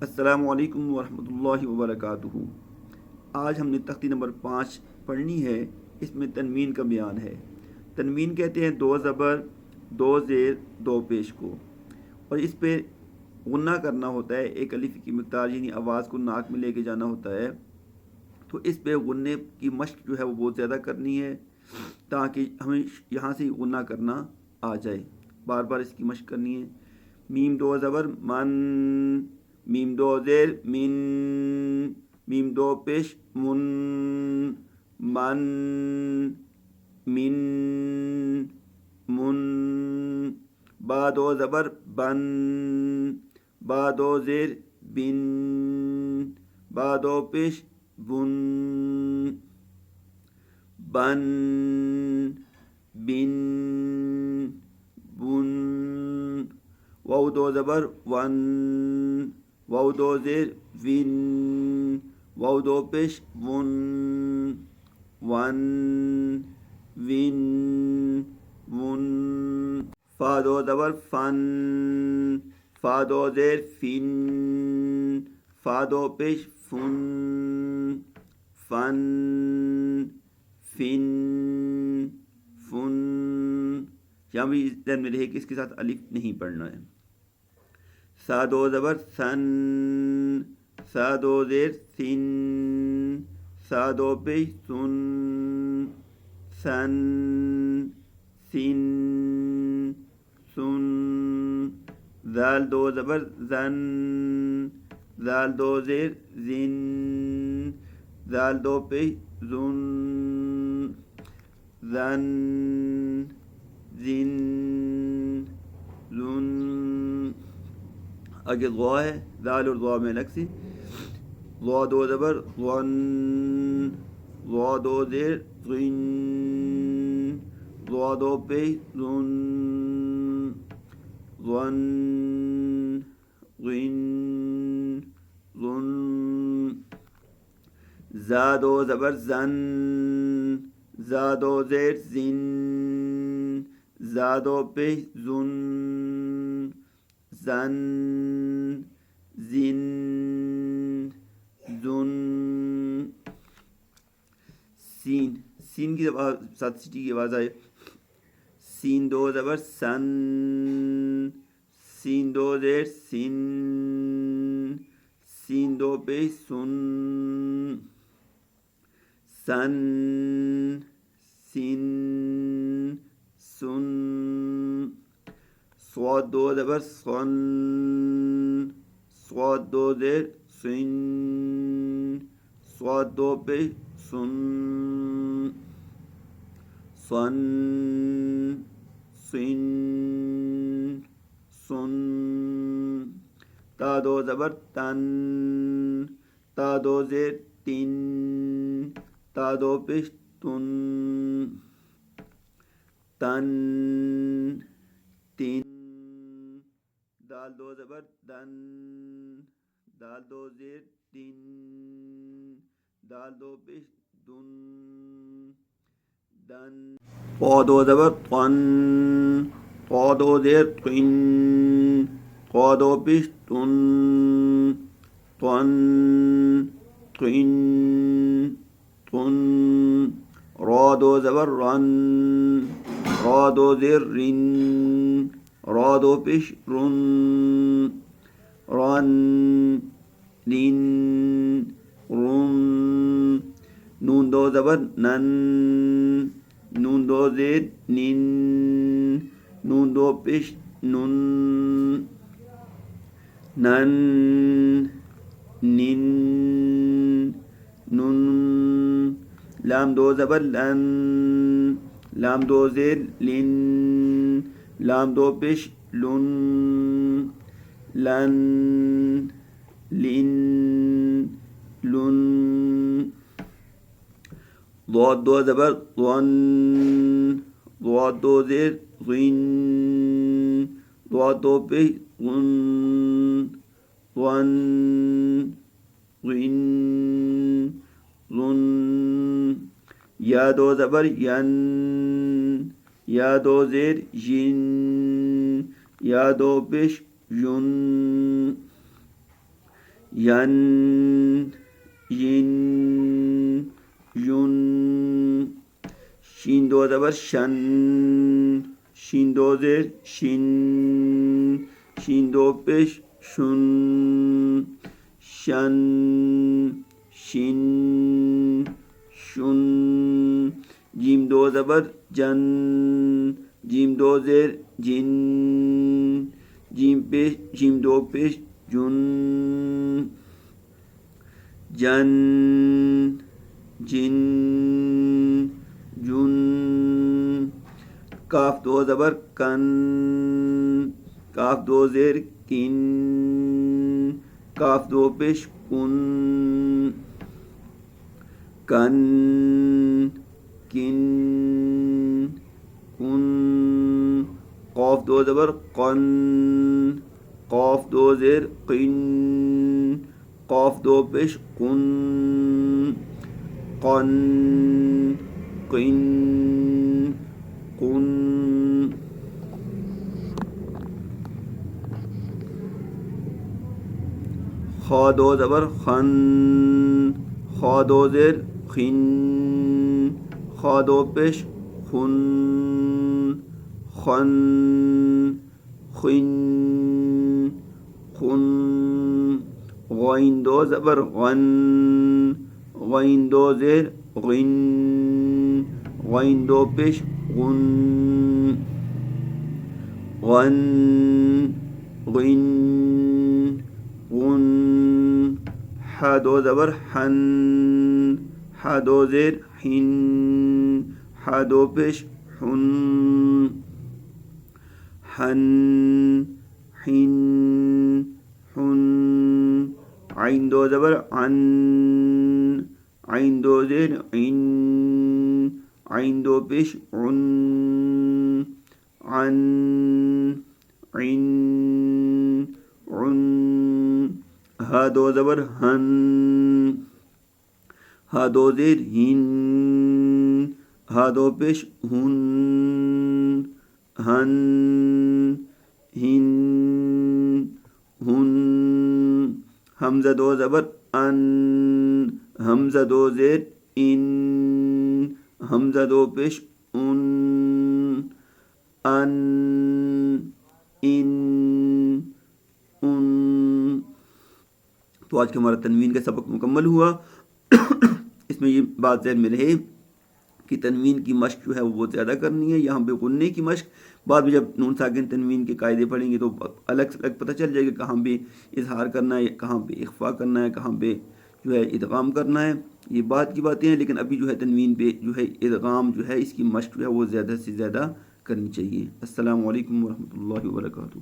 السلام علیکم ورحمۃ اللہ وبرکاتہ۔ آج ہم نے تختی نمبر 5 پڑھنی ہے۔ اس میں تنوین کا بیان ہے۔ تنوین کہتے ہیں دو زبر، دو زیر، دو پیش کو، اور اس پہ غنہ کرنا ہوتا ہے، ایک الف کی مقدار یعنی آواز کو ناک میں لے کے جانا ہوتا ہے۔ تو اس پہ غنے کی مشق جو ہے وہ بہت زیادہ کرنی ہے تاکہ ہمیں یہاں سے غنہ کرنا آ جائے۔ بار بار اس کی مشق کرنی ہے۔ میم دو زبر من، میم دو زیر من، میم دو پیش من، من، من، من، با دو زبر بن، با دو زیر بن، با دو پیش بن، بن، بن، بن، واو دو زبر ون، واو دو زیر ون، واو دو پیش ون، ون، ون، ون، فا دو زبر فن، فا دو زیر فن، فا دو پیش فن، فن، فن، فن۔ یہاں بھی اس ذہن میں رہے کہ اس کے ساتھ الف نہیں پڑھنا ہے۔ سا دو زبر سن، سا دو زیر سن، سا دو پیش سن، سن، سن، سن۔ زال دو زبر زن، زال دو زیر زن، زال دو پیش زن، زن، زن، زن۔ آگے غوا ہے، زال اور غوا میں الگ سے۔ غوا دو زبر غن، غوا دو زیر غن، غوا دو پیش غن، غن، غن، غن۔ زا دو زبر زن، زا دو زیر زن، زا دو پیش زن، زن، زن، زن۔ سین، سین کی ساتھ سٹی کی آواز آئے۔ سین دو زبر سن، سین دو زیر سن، سین دو پیش سن، سن، سن، سن۔ صاد دو زبر سن، صاد دو زیر سن، صاد دو پیش سن، سن، سن، سن۔ تا دو زبر تن، تا دو زیر تن، تا دو پیش تن، تن، تن۔ دال دو زبر دن، دال دو زیر دن، دال دو پیش دن، دن۔ قا دو زبر قن، قا دو زیر قن، قا دو پیش تن، تن، قن، تن۔ را دو زبر رن، را دو زیر رن، را دو پیش رن، رن، رن، رن۔ نون دو زبر نن، نون دو زیر نن، نون دو پیش نن، نن، نن، نن۔ لام دو زبر لن، لام دو زیر لن، لام دو پیش لن، لن، لن، لن۔ ضاد دو زبر ضن، ضاد دو زیر ضن، ضاد دو پیش ضن، ضن، ضن، ضن۔ یا دو زبر ین، یا دو زیر ین، یا دو پیش یون، ین ین یون شین دو زبر شن شین دو زیر شن شین دو پیش شن شن شن شن جیم دو زبر جن جیم دو زیر جن جیم دو پیش جن جن جن جن کاف دو زبر کن کاف دو زیر کن کاف دو پیش کن کن کن کن قاف دو زبر قن قاف دو زیر قن قاف دو پیش قن قن قن قن خا دو زبر خن خا دو زیر خن خا دو پیش خن خن خن خن غین دو زبر غن غین دو زیر غن غین دو پیش غن غن غن غن ح دو زبر حن ح دو زیر حن ح دو پیش حن حن حن حن عین دو زبر عن عین دو زیر عن عین دو پیش عن عن عن عن ہا دو زبر ہن ہا دو زیر ہن ہا دو پیش ہن ہن ہن ہن حمزہ دو زبر ان حمزہ دو زیر ان حمزہ دو پیش ان ان ان ان تو آج کا ہمارا تنوین کا سبق مکمل ہوا. اس میں یہ بات ذہن میں رہے کہ تنوین کی مشق جو ہے وہ بہت زیادہ کرنی ہے. یہاں پہ غنّے کی مشق بعد میں جب نون ساکن تنوین کے قاعدے پڑھیں گے تو الگ سے الگ پتہ چل جائے گا کہاں پہ اظہار کرنا ہے, کہاں پہ اخفا کرنا ہے, کہاں پہ جو ہے ادغام کرنا ہے. یہ بات کی باتیں ہیں, لیکن ابھی جو ہے تنوین پہ جو ہے ادغام جو ہے اس کی مشق جو ہے وہ زیادہ سے زیادہ کرنی چاہیے. السلام علیکم ورحمۃ اللہ وبرکاتہ.